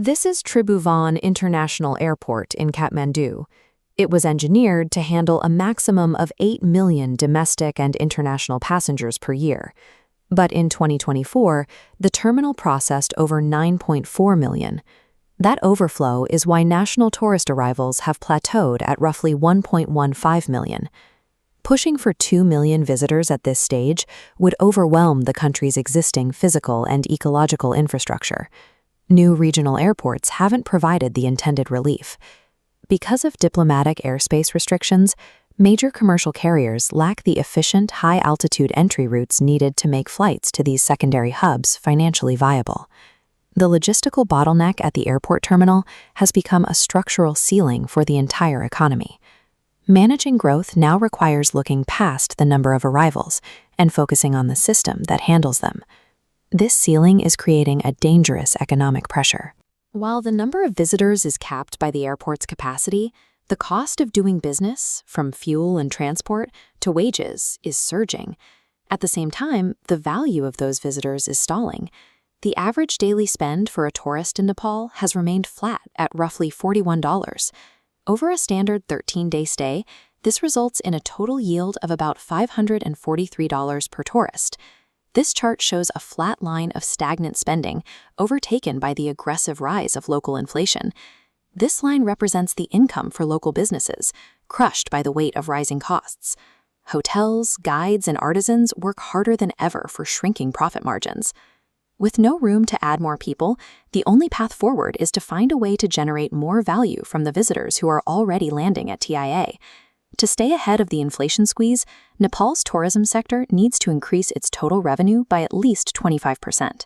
This is Tribhuvan International Airport in Kathmandu. It was engineered to handle a maximum of 8 million domestic and international passengers per year. But in 2024, the terminal processed over 9.4 million. That overflow is why national tourist arrivals have plateaued at roughly 1.15 million. Pushing for 2 million visitors at this stage would overwhelm the country's existing physical and ecological infrastructure. New regional airports haven't provided the intended relief. Because of diplomatic airspace restrictions, major commercial carriers lack the efficient, high-altitude entry routes needed to make flights to these secondary hubs financially viable. The logistical bottleneck at the airport terminal has become a structural ceiling for the entire economy. Managing growth now requires looking past the number of arrivals and focusing on the system that handles them. This ceiling is creating a dangerous economic pressure. While the number of visitors is capped by the airport's capacity, the cost of doing business, from fuel and transport to wages, is surging. At the same time, the value of those visitors is stalling. The average daily spend for a tourist in Nepal has remained flat at roughly $41. Over a standard 13-day stay, this results in a total yield of about $543 per tourist. This chart shows a flat line of stagnant spending, overtaken by the aggressive rise of local inflation. This line represents the income for local businesses, crushed by the weight of rising costs. Hotels, guides, and artisans work harder than ever for shrinking profit margins. With no room to add more people, the only path forward is to find a way to generate more value from the visitors who are already landing at TIA. To stay ahead of the inflation squeeze, Nepal's tourism sector needs to increase its total revenue by at least 25%.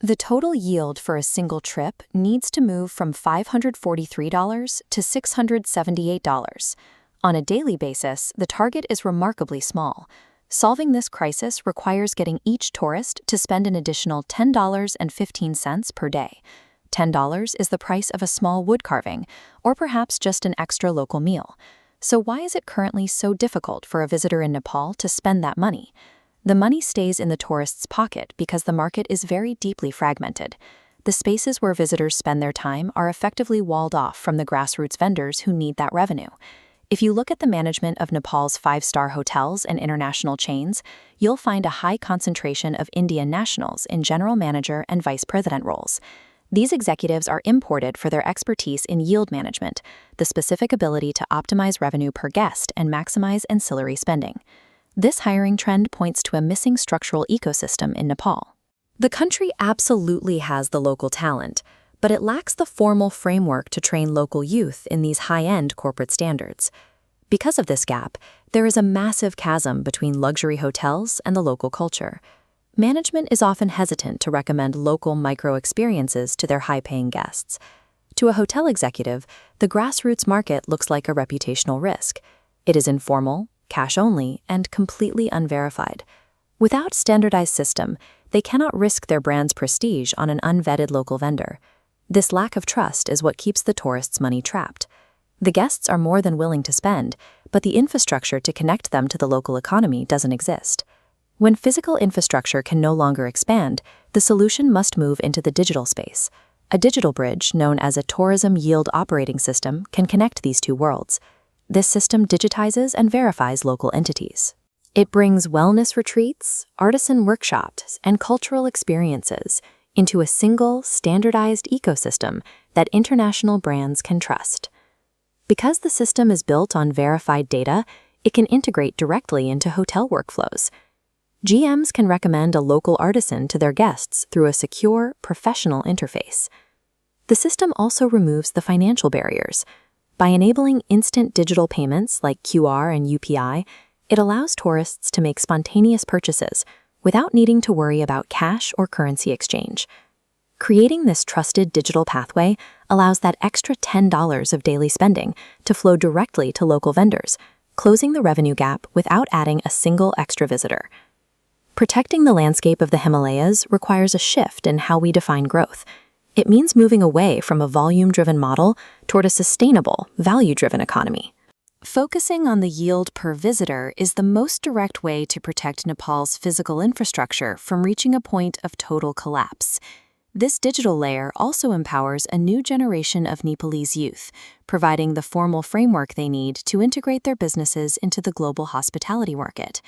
The total yield for a single trip needs to move from $543 to $678. On a daily basis, the target is remarkably small. Solving this crisis requires getting each tourist to spend an additional $10.15 per day. $10 is the price of a small wood carving, or perhaps just an extra local meal. So why is it currently so difficult for a visitor in Nepal to spend that money? The money stays in the tourist's pocket because the market is very deeply fragmented. The spaces where visitors spend their time are effectively walled off from the grassroots vendors who need that revenue. If you look at the management of Nepal's 5-star hotels and international chains, you'll find a high concentration of Indian nationals in general manager and vice president roles. These executives are imported for their expertise in yield management, the specific ability to optimize revenue per guest and maximize ancillary spending. This hiring trend points to a missing structural ecosystem in Nepal. The country absolutely has the local talent, but it lacks the formal framework to train local youth in these high-end corporate standards. Because of this gap, there is a massive chasm between luxury hotels and the local culture. Management is often hesitant to recommend local micro-experiences to their high-paying guests. To a hotel executive, the grassroots market looks like a reputational risk. It is informal, cash-only, and completely unverified. Without standardized system, they cannot risk their brand's prestige on an unvetted local vendor. This lack of trust is what keeps the tourists' money trapped. The guests are more than willing to spend, but the infrastructure to connect them to the local economy doesn't exist. When physical infrastructure can no longer expand, the solution must move into the digital space. A digital bridge, known as a tourism yield operating system, can connect these two worlds. This system digitizes and verifies local entities. It brings wellness retreats, artisan workshops, and cultural experiences into a single, standardized ecosystem that international brands can trust. Because the system is built on verified data, it can integrate directly into hotel workflows. GMs can recommend a local artisan to their guests through a secure, professional interface. The system also removes the financial barriers. By enabling instant digital payments like QR and UPI, it allows tourists to make spontaneous purchases without needing to worry about cash or currency exchange. Creating this trusted digital pathway allows that extra $10 of daily spending to flow directly to local vendors, closing the revenue gap without adding a single extra visitor. Protecting the landscape of the Himalayas requires a shift in how we define growth. It means moving away from a volume-driven model toward a sustainable, value-driven economy. Focusing on the yield per visitor is the most direct way to protect Nepal's physical infrastructure from reaching a point of total collapse. This digital layer also empowers a new generation of Nepalese youth, providing the formal framework they need to integrate their businesses into the global hospitality market.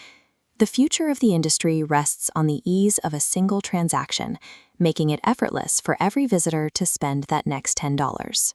The future of the industry rests on the ease of a single transaction, making it effortless for every visitor to spend that next $10.